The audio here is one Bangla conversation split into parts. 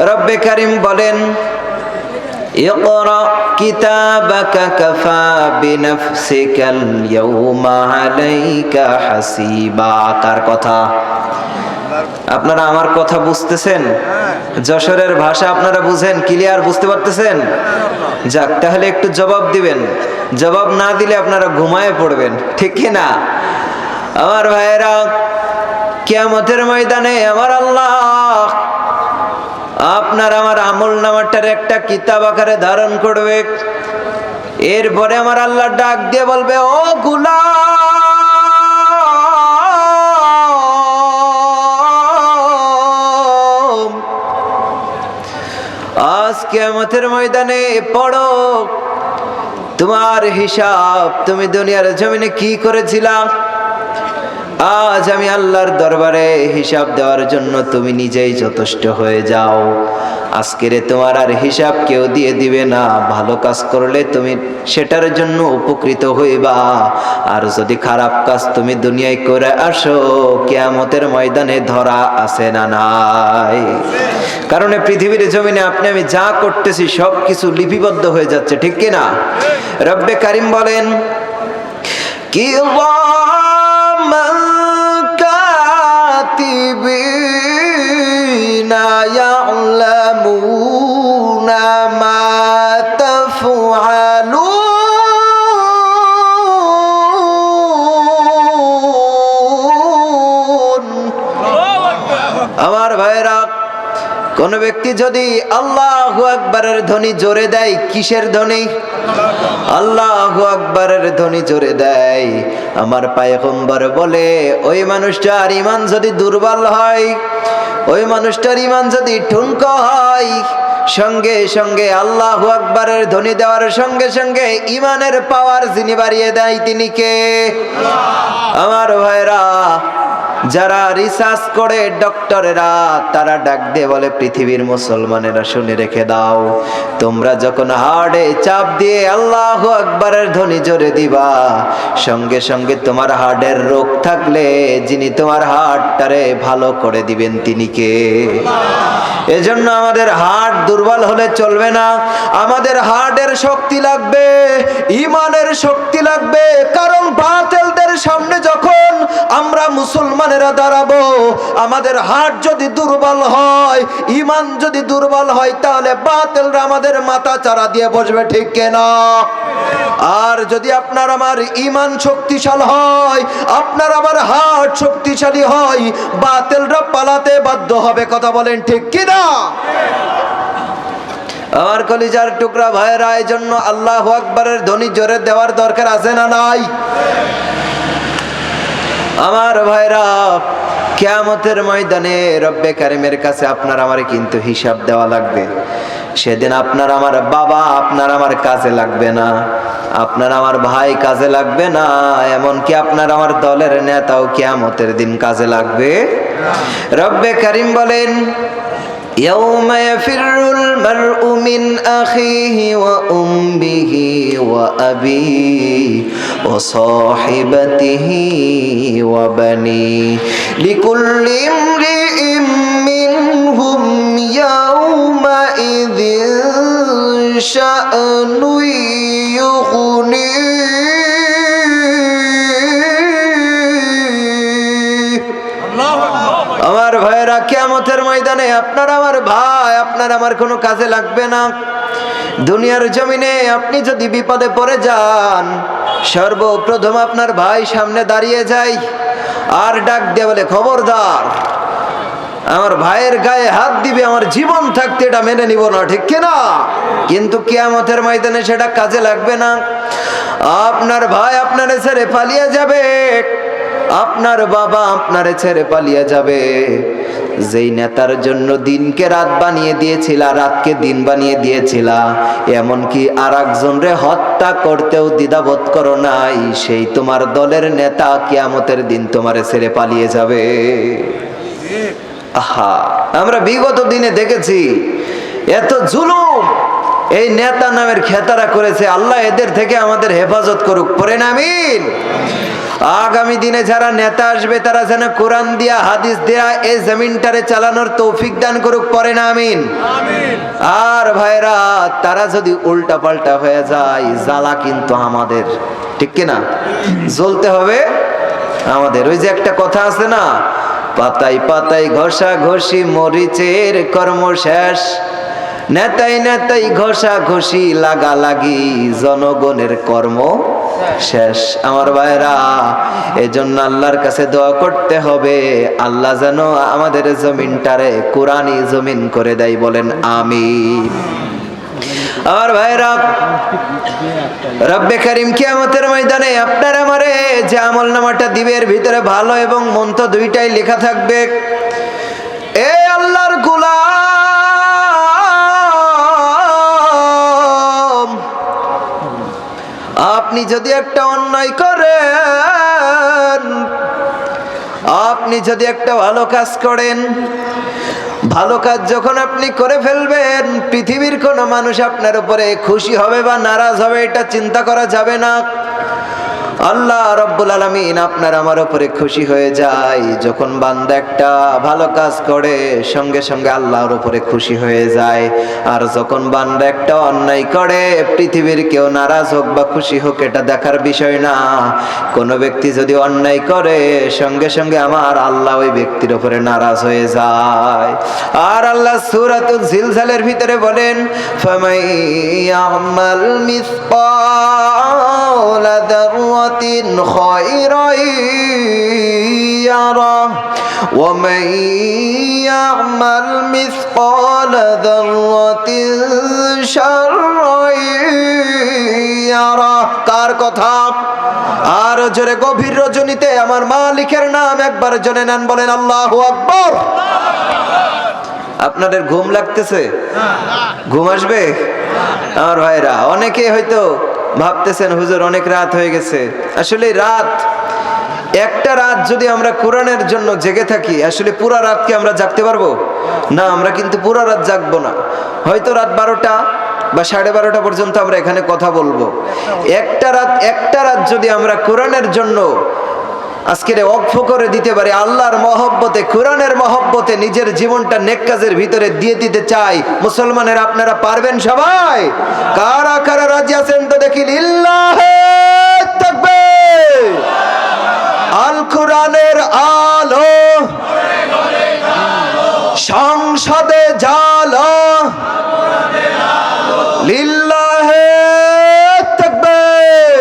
রব্বে কারীম বলেন, ইকরা কিতাবাকা কাফা বিনাফসিকাল ইয়াউমা আলাইকা হাসিবা। কার কথা? আপনারা আমার কথা বুঝতেছেন? যশোরের ভাষা আপনারা বুঝেন? ক্লিয়ার বুঝতে পারতেছেন? যাক, তাহলে একটু জবাব দিবেন। জবাব না দিলে আপনারা ঘুমায় পড়বেন, ঠিক কি না? আমার ভাইয়েরা, কিয়ামতের ময়দানে আমার আল্লাহ আপনার আমার আমল নামাটার একটা কিতাব আকারে ধারণ করবে। এরপরে আমার আল্লাহ ডাক দিয়ে বলবে, ও গোলাম, আজ কিয়ামতের ময়দানে পড়ো তোমার হিসাব, তুমি দুনিয়ার জমিনে কি করেছিলা। আজ আমি আল্লাহর দরবারে হিসাব দেওয়ার জন্য তুমি নিজেই যথেষ্ট হয়ে যাও। আজকের তোমার আর হিসাব কেউ দিয়ে দিবে না। ভালো কাজ করলে তুমি সেটার জন্য উপকৃত হইবা, আর যদি খারাপ কাজ তুমি দুনিয়ায় করে আসো, কিয়ামতের ময়দানে ধরা আছে না নাই? কারণ পৃথিবীর জমিনে আপনি আমি যা করতেছি সব কিছু লিপিবদ্ধ হয়ে যাচ্ছে, ঠিক কিনা? রব্বে কারীম বলেন, কি কাতিবিনা ইয়ালামুনা মা তাফআলুন। আমার ভাইরা, কোন ব্যক্তি যদি আল্লাহু আকবারের ধ্বনি জোরে দেয়, কিসের ধ্বনি? আল্লাহু আকবারের ধ্বনি জোরে দেয়, আমার পয়গম্বর বলে ওই মানুষটার ঈমান যদি দুর্বল হয়, ওই মানুষটার ঈমান যদি ঠুনকো হয়, সঙ্গে সঙ্গে আল্লাহু আকবারের ধ্বনি দেওয়ার সঙ্গে সঙ্গে ঈমানের পাওয়ার যিনি বাড়িয়ে দেয় তিনি কে? আমার ভাইরা, যারা রিসার্চ করে ডক্টরেরা, তারা ডাক দিয়ে বলে, পৃথিবীর মুসলমানেরা শুনে রেখে দাও, তোমরা যখন হার্টে চাপ দিয়ে আল্লাহু আকবারের ধ্বনি জোরে দিবা, সঙ্গে সঙ্গে তোমার হার্টের রোগ থাকলে যিনি তোমার হার্টটারে ভালো করে দিবেন তিনি কে? এজন্য আমাদের হার্ট দুর্বল হলে চলবে না। আমাদের হার্টের শক্তি লাগবে, ঈমানের শক্তি লাগবে। কারণ বাতিলদের সামনে যখন আমরা মুসলমানেরা দাঁড়াবো, আমাদের হার্ট যদি দুর্বল হয়, ঈমান যদি দুর্বল হয়, তাহলে বাতিলরা আমাদের মাথা চারা দিয়ে বসবে, ঠিক কিনা? আর যদি আপনার আমার ঈমান শক্তিশালী হয়, আপনার আমার হার্ট শক্তিশালী হয়, বাতিলরা পালাতে বাধ্য হবে। কথা বলেন, ঠিক কিনা? আমার কলিজার টুকরা ভাইয়েরা, এই জন্য আল্লাহু আকবারের ধ্বনি জোরে দেওয়ার দরকার আছে না নাই? আমার ভাইরা, কিয়ামতের ময়দানে রব্বে কারীমের কাছে আপনার আমার কিন্তু হিসাব দেওয়া লাগবে। সেদিন আপনার আমার বাবা আপনার আমার কাজে লাগবে না, আপনার আমার ভাই কাজে লাগবে না, এমনকি আপনার আমার দলের নেতাও কিয়ামতের দিন কাজে লাগবে। রব্বে কারীম বলেন, ইয়াউমা ইয়াফিরুল মারউ মিন আখিহি ওয়া উম্মিহি ওয়া আবিহি ওয়া সাহিবাতিহি ওয়া বানিহি লিকুল্লি ইমরিইম মিনহুম ইয়াউমা ইযিন শা'নু ইউগনি। আমার ভাইরা, কিয়ামতের ময়দানে আপনার আমার ভাই আপনার আমার কোনো কাজে লাগবে না। দুনিয়ার জমিনে আপনি যদি বিপদে পড়ে যান, সর্বপ্রথম আপনার ভাই সামনে দাঁড়িয়ে যায় আর ডাক দিয়ে বলে, খবরদার, আমার ভাইয়ের গায়ে হাত দিবে, আমার জীবন থাকতে এটা মেনে নিব না, ঠিক কিনা? কিন্তু কিয়ামতের ময়দানে সেটা কাজে লাগবে না। আপনার ভাই আপনারে ছেড়ে পালিয়ে যাবে, আপনার বাবা আপনারে ছেড়ে পালিয়ে যাবে। যেই নেতার জন্য দিনকে রাত বানিয়ে দিয়েছিলা, রাতকে দিন বানিয়ে দিয়েছিলা, এমনকি আর একজনরে হত্যা করতেও দ্বিধাবোধ করো নাই, সেই তোমার দলের নেতা কিয়ামতের দিন তোমারে ছেড়ে পালিয়ে যাবে। আহা, আমরা বিগত দিনে দেখেছি এত জুলুম এই নেতা নামের খেতারা করেছে। আল্লাহ এদের থেকে আমাদের হেফাজত করুক, পড়েন আমিন। আগামী দিনে যারা নেতা আসবে তারা যেন কোরআন দিয়া হাদিস দিয়া এই জমিনটারে চালানোর তৌফিক দান করুক, পড়েন আমিন। আর ভাইরা, তারা যদি উল্টা পাল্টা হয়ে যায়, জ্বালা কিন্তু আমাদের, ঠিক কিনা? জ্বলতে হবে আমাদের। ওই যে একটা কথা আছে না, পাতায় পাতায় ঘষা ঘষি মরিচের কর্ম শেষ, নেতাই নেতাই ঘষা ঘষি লাগালাগি জনগণের কর্ম শেষ। আমার ভাইরা, এজন্য আল্লাহর কাছে দোয়া করতে হবে, আল্লাহ যেন আমাদের জমিনটারে কোরআনি জমিন করে দেয়, বলেন আমিন। আমার ভাইরা, রব্বে কারীম কিয়ামতের ময়দানে আপনার আমারে যে আমলনামাটা দিবে এর ভিতরে ভালো এবং মন্দ দুইটাই লেখা থাকবে। এ আল্লাহর গোলাম, আপনি যদি একটা অন্যায় করেন, আপনি যদি একটা ভালো কাজ করেন, ভালো কাজ যখন আপনি করে ফেলবেন, পৃথিবীর কোনো মানুষ আপনার উপরে খুশি হবে বা নারাজ হবে এটা চিন্তা করা যাবে না। আল্লাহ রাব্বুল আলামিন আপনার আমার উপরে খুশি হয়ে যায় যখন বান্দা একটা ভালো কাজ করে, সঙ্গে সঙ্গে আল্লাহর উপরে খুশি হয়ে যায়। আর যখন বান্দা একটা অন্যায় করে, পৃথিবীর কেউ নারাজ হোক বা খুশি হোক এটা দেখার বিষয় না। কোনো ব্যক্তি যদি অন্যায় করে, সঙ্গে সঙ্গে আমার আল্লাহ ওই ব্যক্তির উপরে নারাজ হয়ে যায়। আর আল্লাহ সূরাতুল জিলজালের ভিতরে বলেন, ফামাই ইয়ামাল মিসকালা যাররাতিন খায়রান ইয়ারা ওয়া মান ইয়ামাল মিসকালা যাররাতিন শাররান ইয়ারা। কার কথা? আর জোরে গভীর রজনীতে আমার মালিকের নাম একবার জনে নেন, বলেন আল্লাহু আকবার। আপনাদের ঘুম লাগতেছে? ঘুম আসবে? আমার ভাইরা, অনেকে হয়তো ভাবতেছেন হুজুর অনেক রাত হয়ে গেছে। আসলে রাত, একটা রাত যদি আমরা কোরআনের জন্য জেগে থাকি, আসলে পুরা রাত কি আমরা জাগতে পারবো? না, আমরা কিন্তু পুরা রাত জাগবো না। হয়তো রাত 12টা বা 12:30 পর্যন্ত আমরা এখানে কথা বলবো। একটা রাত যদি আমরা কোরআনের জন্য আজকের ওয়াকফ করে দিতে পারি, আল্লাহর মহব্বতে, কোরআনের মহব্বতে নিজের জীবনটা নেক কাজের ভিতরে দিয়ে দিতে চাই, মুসলমানের আপনারা পারবেন সবাই? কারা কারা রাজি আছেন তো দেখি লিল্লাহে তাকবীর। আল কোরআনের আলো সংসদে জালো, লিল্লাহে তাকবীর।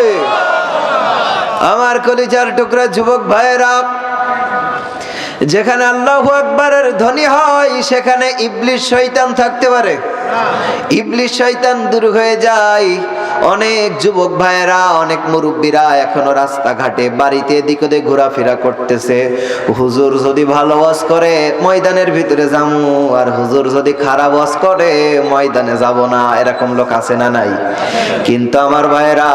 আমার কলিজার টুকরা যুবক ভাইরা, যেখানে আল্লাহু আকবারের ধ্বনি হয় সেখানে ইবলিশ শয়তান থাকতে পারে। ইবলিশ শয়তান দূর হয়ে যায়। অনেক যুবক ভাইয়েরা, অনেক মুরব্বীরা এখনো রাস্তাঘাটে বাড়িতে এদিক ওদিক ঘোরাফেরা করতেছে। হুজুর যদি ভালো ওয়াজ করে ময়দানের ভিতরে যাবো, আর হুজুর যদি খারাপ ওয়াজ করে ময়দানে যাব না, এরকম লোক আছে না নাই? কিন্তু আমার ভাইয়েরা,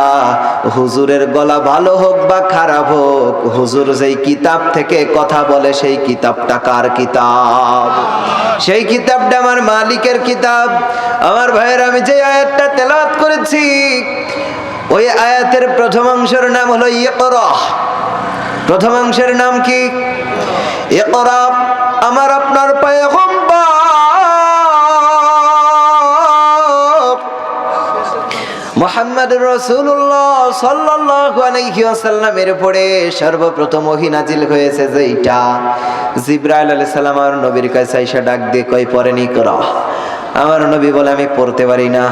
হুজুরের গলা ভালো হোক বা খারাপ হোক, হুজুর যেই কিতাব থেকে কথা বলে সেই কিতাবটা কার কিতাব? সেই কিতাবটা আমার মালিকের কিতাব। আমার ভাইয়েরা, আমি যে আয়াতটা তেলাওয়াত করেছি, ওই আয়াতের প্রথমাংশের নাম হলো ইকরা। প্রথমাংশের নাম কি? ইকরা। আমার আপনার পয়গম্বর মুহাম্মদুর রাসূলুল্লাহ সাল্লাল্লাহু আলাইহি ওয়াসাল্লামের উপরে সর্বপ্রথম ওহী নাজিল হয়েছে যেইটা, জিবরাইল আলাইহিস সালাম আর নবীর কাছে আয়েশা ডাক দিয়ে কই পড়েন ইকরা। আমার নবী বলে আমি পড়তে পারি না।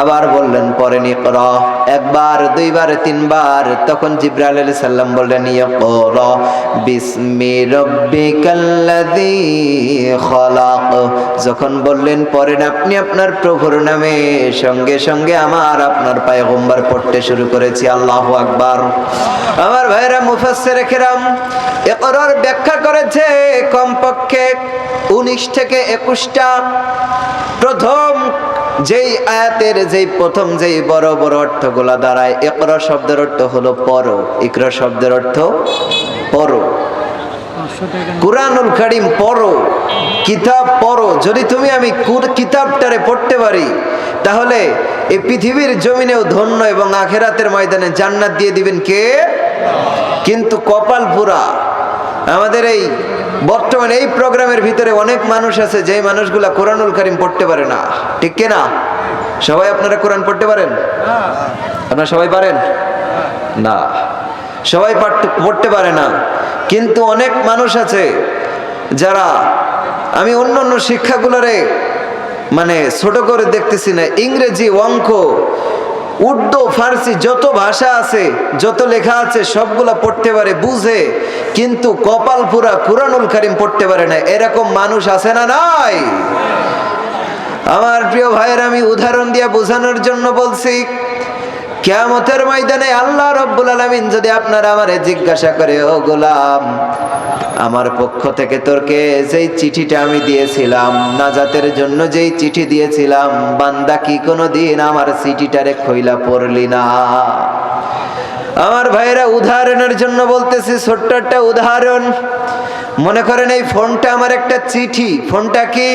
আবার বললেন পড়েন ইকরা, একবার, দুইবার, তিনবার। তখন জিবরাইল আলাইহিস সালাম বললেন ইকরা বিসমি রাব্বিকাল্লাযী খালাক। যখন বললেন পড়েন আপনি আপনার প্রভুর নামে, সঙ্গে সঙ্গে আমার আপনার পয়গম্বর পড়তে শুরু করেছি। আল্লাহু আকবার। আমার ভাইরা, মুফাসসিরে কেরাম ইকরার ব্যাখ্যা করেছে কমপক্ষে 19 থেকে 21টা। প্রথম যেই আয়াতের যেই প্রথম যেই বড় বড় অর্থগুলা দাঁড়ায়, ইকরা শব্দের অর্থ হলো পড়ো। ইকরা শব্দের অর্থ পড়ো। কুরআনুল কারীম পড়ো, কিতাব পড়ো। যদি তুমি আমি কিতাবটারে পড়তে পারি, তাহলে এই পৃথিবীর জমিনেও ধন্য এবং আখিরাতের ময়দানে জান্নাত দিয়ে দিবেন কে? কিন্তু কপাল পুরা, আমাদের এই বর্তমানে এই প্রোগ্রামের ভিতরে অনেক মানুষ আছে যে মানুষগুলা কুরআনুল কারীম পড়তে পারে না, ঠিক কিনা? সবাই আপনারা কোরআন পড়তে পারেন? আপনারা সবাই পারেন না? সবাই পড়তে পারে না। কিন্তু অনেক মানুষ আছে যারা, আমি অন্য অন্য শিক্ষাগুলোরে মানে ছোট করে দেখতেছি না, ইংরেজি, অঙ্ক, উর্দু, ফার্সি যত ভাষা আছে, যত লেখা আছে সবগুলা পড়তে পারে, বুঝে, কিন্তু কপাল পুরা কুরআনুল কারীম পড়তে পারে না। এরকম মানুষ আছে না নাই? আমার প্রিয় ভাইয়ের, আমি উদাহরণ দিয়ে বোঝানোর জন্য বলছি, কিয়ামতের ময়দানে আল্লাহ রাব্বুল আলামিন যদি আপনারা আমারে জিজ্ঞাসা করে, ও গোলাম, আমার পক্ষ থেকে তোরকে যেই চিঠিটা আমি দিয়েছিলাম, নাজাতের জন্য যেই চিঠি দিয়েছিলাম, বান্দা কি কোনোদিন আমার চিঠিটারে খইলা পড়লি না? আমার ভাইয়েরা, উদাহরণের জন্য বলতেছি, ছোট্ট একটা উদাহরণ। মনে করেন এই ফোনটা আমার একটা চিঠি। ফোনটা কি?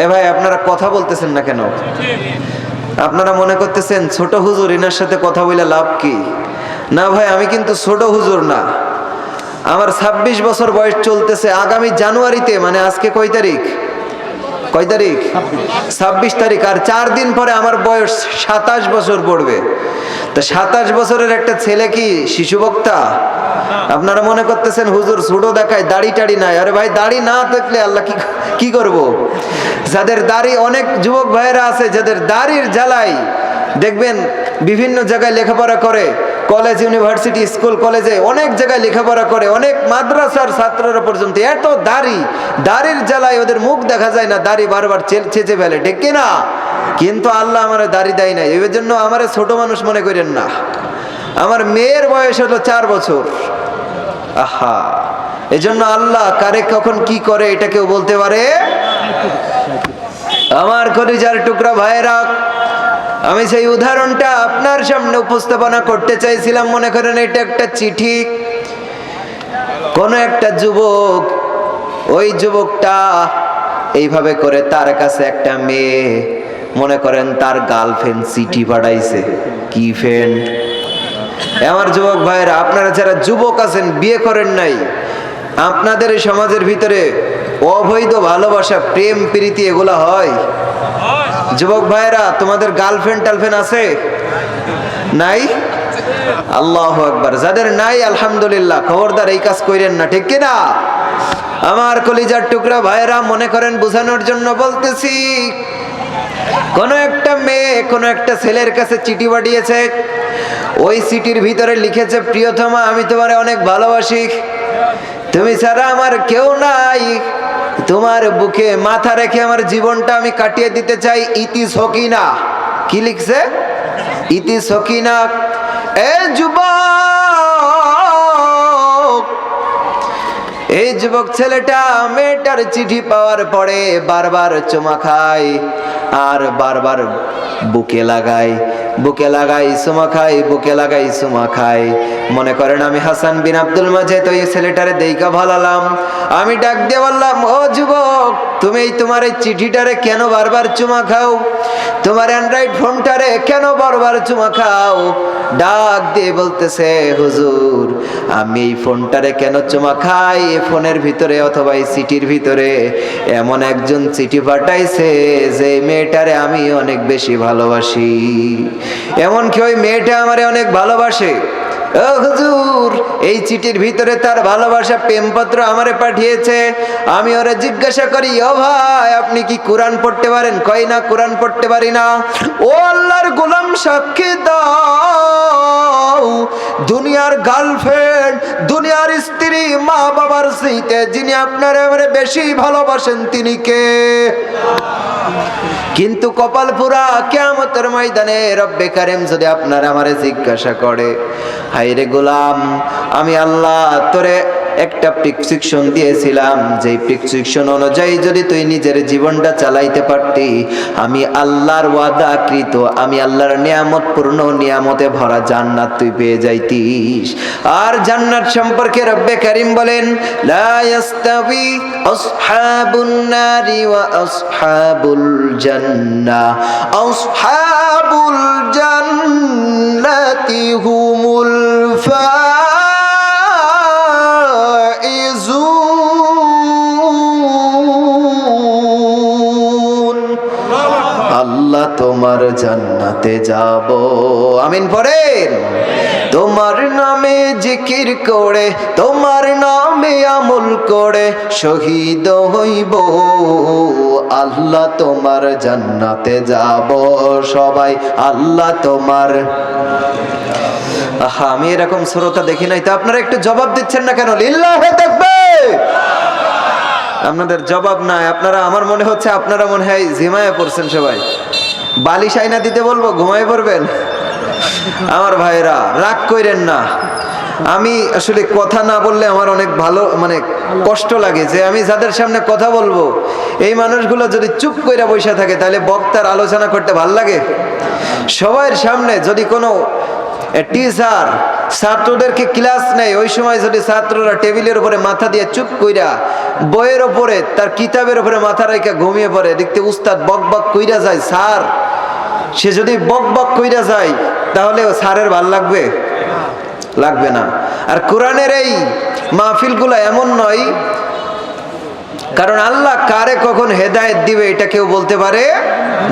এ ভাই, আপনারা কথা বলতেছেন না কেন? আপনারা মনে করতেছেন ছোট হুজুর, এনার সাথে কথা বলে লাভ কি? না ভাই, আমি কিন্তু ছোট হুজুর না। আমার 26 বছর বয়স চলতেছে। আগামী জানুয়ারিতে, মানে আজকে কয় তারিখ? 26 তারিখ। আর 4 দিন পরে আমার বয়স 27 বছর পড়বে। তো 27 বছরের একটা ছেলে কি শিশু বক্তা? আপনারা মনে করতেছেন হুজুর ছোট দেখায়, দাড়ি টাড়ি নাই। আরে ভাই, দাড়ি না থাকলে আল্লাহ কি করব? যাদের দাড়ি, অনেক যুবক ভাইয়েরা আছে যাদের দাড়ির জ্বালাই দেখবেন বিভিন্ন জায়গায় লেখাপড়া করে, কলেজ, ইউনিভার্সিটি, স্কুল, কলেজে অনেক জায়গায় লেখাপড়া করে, অনেক মাদ্রাসার ছাত্ররা পর্যন্ত এত দাড়ির জ্বালায় ওদের মুখ দেখা যায় না, দাড়ি বারবার ছেঁচে ফেলে, ঠিক কিনা? কিন্তু আল্লাহ আমার দাড়ি দেয় নাই। এই জন্য আমার ছোট মানুষ মনে করেন না। আমার মেয়ের বয়স হলো 4 বছর। আহা, এজন্য আল্লাহ কারে কখন কি করে এটা কেউ বলতে পারে? আমার কলিজার টুকরা ভাইয়েরা, আমি সেই উদাহরণটা আপনার সামনে উপস্থাপনা করতে চাইছিলাম। মনে করেন এটা একটা চিঠি। কোন একটা যুবক, ওই যুবকটা এইভাবে করে তার কাছে একটা মেয়ে, মনে করেন তার গার্লফ্রেন্ড চিঠি পাঠাইছে। কি ফ্রেন্ড? আমার যুবক ভাইয়েরা, আপনারা যারা যুবক আছেন, বিয়ে করেন নাই, আপনাদের এই সমাজের ভিতরে অবৈধ ভালোবাসা, প্রেম প্রীতি এগুলা হয়? যুবক ভাইয়েরা, তোমাদের গার্লফ্রেন্ড টালফ্রেন্ড আছে? নাই? আল্লাহু আকবার। যাদের নাই, আলহামদুলিল্লাহ, খবরদার এই কাজ করেন না, ঠিক কিনা? আমার কলিজার টুকরা ভাইয়েরা, মনে করেন বোঝানোর জন্য বলতেছি, কোন একটা মেয়ে কোন একটা ছেলের কাছে চিঠি পাঠিয়েছে। ওই চিঠির ভিতরে লিখেছে, প্রিয়তমা, আমি তোমারে অনেক ভালোবাসি, তুমি ছাড়া আমার কেউ নাই, তোমার বুকে মাথা রেখে আমার জীবনটা আমি কাটিয়ে দিতে চাই। ইতি সকিনা। কি লিখছে? ইতি সকিনা। এ যুবক, এই যুবক ছেলেটা মেয়েটার চিঠি পাওয়ার পরে বারবার চুমা খায় আর বারবার বুকে লাগায়, বুকে লাগাই চুমা খাই, বুকে লাগাই চুমা খাই। মনে করেন আমি হাসান বিন আব্দুল মাজেদ, তো এই ছেলেটারে দেইকা ভালালাম। আমি ডাক দিয়ে বললাম, ও যুবক, তুমি তোমার এই চিঠিটারে কেন বারবার চুমা খাও? তোমার অ্যান্ড্রয়েড ফোনটারে কেন বারবার চুমা খাও? ডাক দিয়ে বলতেছে, হুজুর, আমি এই ফোনটারে কেন চুমা খাই? এই ফোনের ভিতরে অথবা এই চিঠির ভিতরে এমন একজন চিঠি পাঠাইছে যে মেয়েটারে আমি অনেক বেশি ভালোবাসি, এমনকি ওই মেয়েটা আমারে অনেক ভালোবাসে। ও হুজুর, এই চিঠির ভিতরে তার ভালোবাসা প্রেমপত্র আমারে পাঠিয়েছে। আমি ওরা জিজ্ঞাসা করি, ও ভাই, আপনি কি কোরআন পড়তে পারেন? কয় না, কোরআন পড়তে পারি না। ও আল্লাহর গোলাম, সাক্ষী দাও, দুনিয়ার গার্লফ্রেন্ড, দুনিয়ার স্ত্রী, মা বাবার চাইতে যিনি আপনারে আমারে বেশি ভালোবাসেন তিনি কে? কিন্তু কপাল পুরা, কিয়ামতের ময়দানে রব্বে কারিম যদি আপনারা আমারে জিজ্ঞাসা করে, হায় রে গোলাম, আমি আল্লাহ তোরে একটা প্রেসক্রিপশন দিয়েছিলাম, যেই প্রেসক্রিপশন অনুযায়ী যদি তুই নিজের জীবনটা চালাইতে পারতি, আমি আল্লাহর ওয়াদাকৃত, আমি আল্লাহর নিয়ামত পূর্ণ নিয়ামতে ভরা জান্নাত তুই পেয়ে যাইতিস। আর জান্নাত সম্পর্কে রব্বে কারীম বলেন, লা ইয়াস্তাবি আসহাবুন নারি ওয়া আসহাবুল জান্নাহ, আসহাবুল জান্নাতি হুমুল ফাইজুন। আল্লাহ তোমার জান্নাতে যাব, আমিন পড়েন। তোমার নামে জিকির করে, তোমার নামে আমল করে শহীদ হইব, আল্লাহ তোমার জান্নাতে যাব সবাই, আল্লাহ তোমার। আহা, আমি এরকম শ্রোতা দেখি নাই, তো আপনারা একটু জবাব দিচ্ছেন না কেন? লিল্লাহি তাকবীর। আপনাদের জবাব নাই, আপনারা, আমার মনে হচ্ছে আপনারা মনে হয় ঝিমায়ে পড়ছেন সবাই। বালিশ আইনা দিতে বলবো, ঘুমায় পড়বেন? আমার ভাইরা রাগ কইরেন না, আমি আসলে কথা না বললে আমার অনেক ভালো মানে কষ্ট লাগে, যে আমি যাদের সামনে কথা বলবো এই মানুষগুলো যদি চুপ কইরা বসে থাকে তাহলে বক্তার আলোচনা করতে ভাল লাগে? সবার সামনে যদি কোনো টিচার ছাত্রদেরকে ক্লাস নেয়, ওই সময় যদি ছাত্ররা টেবিলের উপরে মাথা দিয়ে চুপ কইরা বইয়ের উপরে তার কিতাবের উপরে মাথা রেখে ঘুমিয়ে পড়ে, দেখতে উস্তাদ বক বক কইরা যায়, স্যার সে যদি বক বক কইরা যায় তাহলে স্যারের ভাল লাগবে? লাগবে না। আর কোরআনের এই মাহফিলগুলো এমন নয়, কারণ আল্লাহ কারে কখন হেদায়েত দিবে এটা কেউ বলতে পারে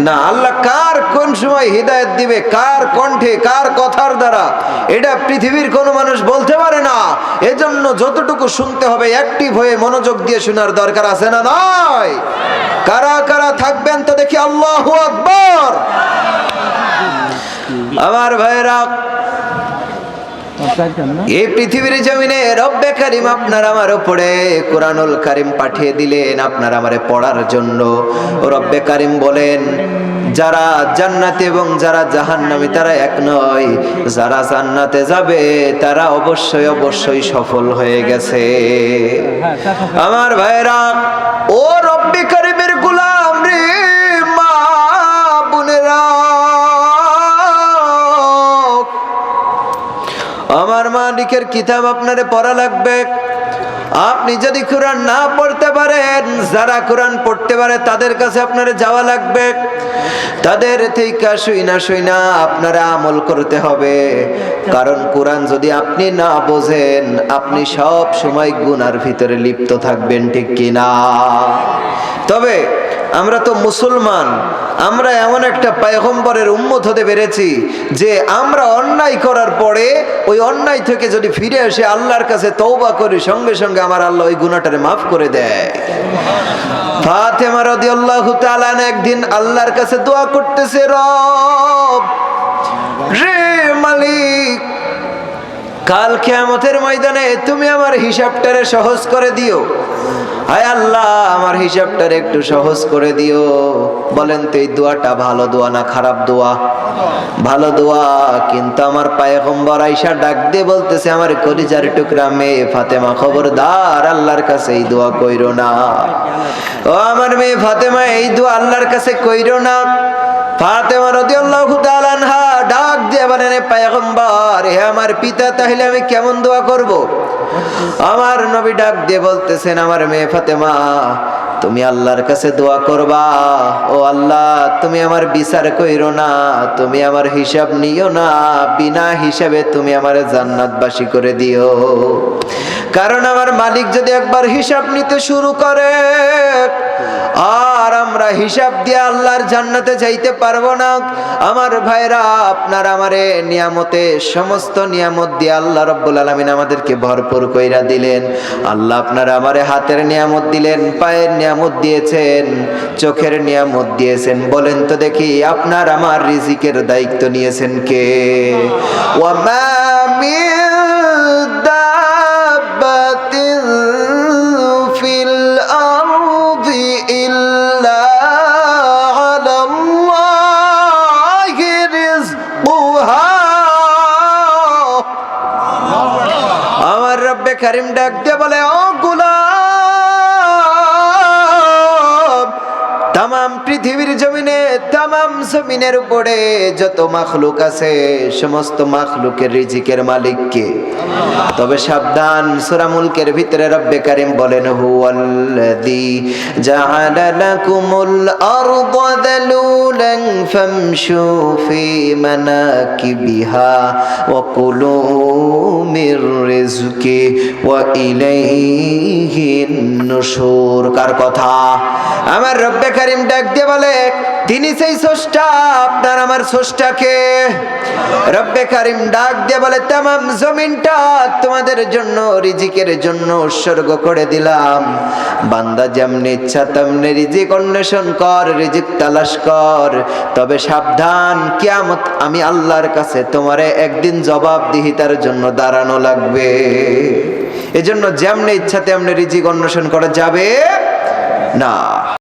না। আল্লাহ কার কোন সময় হেদায়েত দিবে, কার কণ্ঠে, কার কথার দ্বারা, এটা পৃথিবীর কোনো মানুষ বলতে পারে না। এজন্য যতটুকু শুনতে হবে অ্যাক্টিভ হয়ে মনোযোগ দিয়ে শোনার দরকার আছে না নয়? কারা কারা থাকবেন তো দেখি? আল্লাহু আকবার। আমার ভাইরা, এই পৃথিবীর জমিনে রব্বে কারীম আপনার আমার উপরে কোরআনুল কারীম পাঠিয়ে দিলেন আপনার আমারে পড়ার জন্য। রব্বে কারীম বলেন, যারা জান্নাতে এবং যারা জাহান্নামী তারা এক নয়, যারা জান্নাতে যাবে তারা অবশ্যই অবশ্যই সফল হয়ে গেছে। আমার ভাইরা, ও রব্বে কারীমের গোলাম রে, মা বোনেরা, আমার মালিকের কিতাব আপনারে পড়া লাগবে। আপনি যদি কোরআন না পড়তে পারেন, যারা কোরআন পড়তে পারে তাদের কাছে আপনারে যাওয়া লাগবে, তাদের থেকে শুইনা আপনারা আমল করতে হবে। কারণ কোরআন যদি আপনি না বোঝেন, আপনি সব সময় গুনার ভিতরে লিপ্ত থাকবেন, ঠিক কিনা? তবে আমরা তো মুসলমান, আমরা এমন একটা পয়গম্বরের উম্মত হতে পেরেছি যে আমরা অন্যায় করার পরে ওই অন্যায় থেকে যদি ফিরে এসে আল্লাহর কাছে তওবা করি, সঙ্গে সঙ্গে আমার আল্লাহ ওই গুনাহটারে মাফ করে দেয়। ফাতেমা রাদিয়াল্লাহু তাআলা একদিন আল্লাহর কাছে দোয়া করতেছে, রব রে মালিক, কাল কিয়ামতের ময়দানে তুমি আমার হিসাবটারে সহজ করে দিও। হায় আল্লাহ, আমার হিসাবটারে একটু সহজ করে দিও। বলেন তো এই দোয়াটা ভালো দোয়া না খারাপ দোয়া? ভালো দোয়া। কিন্তু আমার পয়গম্বর আয়েশা ডাক দিয়ে বলতেছে, আমার কলিজার টুকরা মেয়ে ফাতেমা, খবরদার আল্লাহর কাছে এই দোয়া কইরো না। ও আমার মেয়ে ফাতেমা, এই দোয়া আল্লাহর কাছে কইরো না। ফাতেমা রাদিয়াল্লাহু তাআলা আনহা ডাক দিয়ে বলেন, পয়গম্বর, হে আমার পিতা, তাহলে আমি কেমন দোয়া করব? আমার নবী ডাক দিয়ে বলতেছেন, আমার মেয়ে ফাতেমা, তুমি আল্লাহর কাছে দোয়া করবা, ও আল্লাহ তুমি আমার বিচার কইরো না, তুমি আমার হিসাব নিও না, বিনা হিসাবে তুমি আমার জান্নাতবাসী করে দিও। কারণ আমার মালিক যদি একবার হিসাব নিতে শুরু করে আর আমরা হিসাব দিয়ে আল্লাহর জান্নাতে যাইতে পারবো না। আমার ভাইরা, আপনার আমারে নিয়ামতে, সমস্ত নিয়ামত দিয়ে আল্লাহ রাব্বুল আলামিন আমাদেরকে ভরপুর কইরা দিলেন। আল্লাহ আপনার আমারে হাতের নিয়ামত দিলেন, পায়ের নিয়ামত দিয়েছেন, চোখের নিয়ামত দিয়েছেন। বলেন তো দেখি, আপনার আমার রিজিকের দায়িত্ব নিয়েছেন কে? ওয়া মা মিন দাব্বাতিন ফিল আরদি ইল্লা আলাল্লাহি রিজকুহা। আমার রব্বে কারীম ডাক দিয়ে বলে, তামাম পৃথিবীর জমিনে, তামাম জমিনের উপরে যত মাখলুক আছে সমস্ত মাখলুকের রিজিকের মালিক কে? তবে সাবধান, সূরা মুলকের ভিতরে রব্বে কারীম বলেন হুয়াল্লাযী জাআলা লাকুমুল আরদা যালুলান ফামশু ফি মানাকিবিহা ওয়া কুলু মির রিজকি ওয়া ইলাইহিন নুশুর। কার কথা? আমার রব্বে কারীম ডাক দিয়ে বলে, তিনি সেই স্রষ্টা, আপনার আমার স্রষ্টাকে। রব্বে কারীম ডাক দিয়ে বলে, তামাম জমিনটা তোমাদের জন্য রিজিকের জন্য উৎসর্গ করে দিলাম। বান্দা যেমনি ইচ্ছা তেমনি রিজিক অন্বেষণ কর, রিজিক তালাশ কর। তবে সাবধান, কিয়ামত আমি আল্লাহর কাছে তোমারে একদিন জবাবদিহিতার জন্য দাঁড়ানো লাগবে। এজন্য যেমনি ইচ্ছা তেমনি রিজিক অন্বেষণ করা যাবে না।